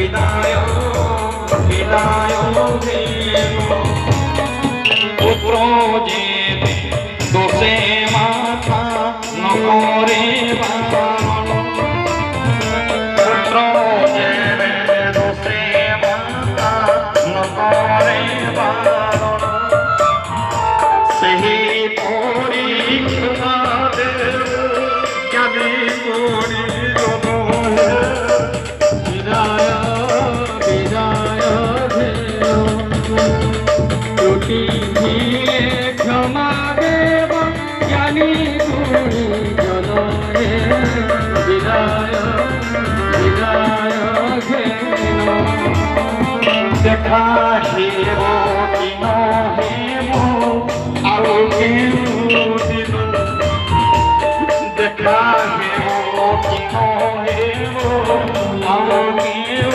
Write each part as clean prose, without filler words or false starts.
বিদায় বিদায় পুত্র যে দোষে মাথা নকরে বারণ পুত্র যে দোষে মাথা নকরে বারণ সেই পরীক্ষা দেব জ্ঞানী পরিজন বিদায় বিদায় ত্রুটি ভিলে ক্ষমা দেব জ্ঞানী পরিজন বিদায় বিদায় দেখা হেব কি নহেব আরো কেউ দিন দেখা হেব কি নহেব আরো কেউ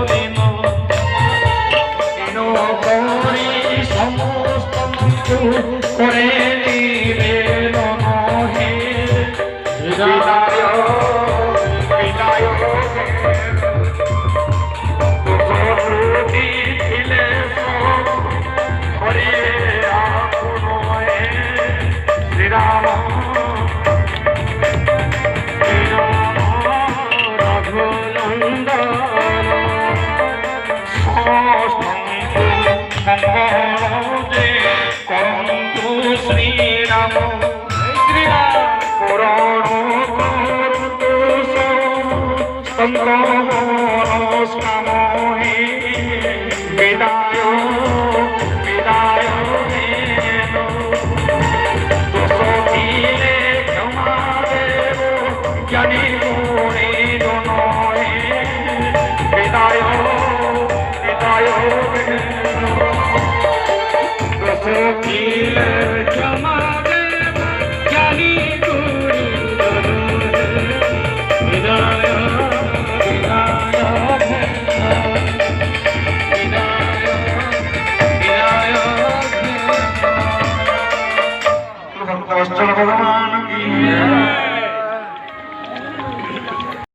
দিন কেন করি সমস্ত করে নিবেদন হে বিদায় বিদায় শ্রীরাম রঘুনন্দন করন্তু শ্রীরাম পুরাণ করন্তু হে বিদায় বিদায় দোষ দিলে ক্ষমা দেব জ্ঞানী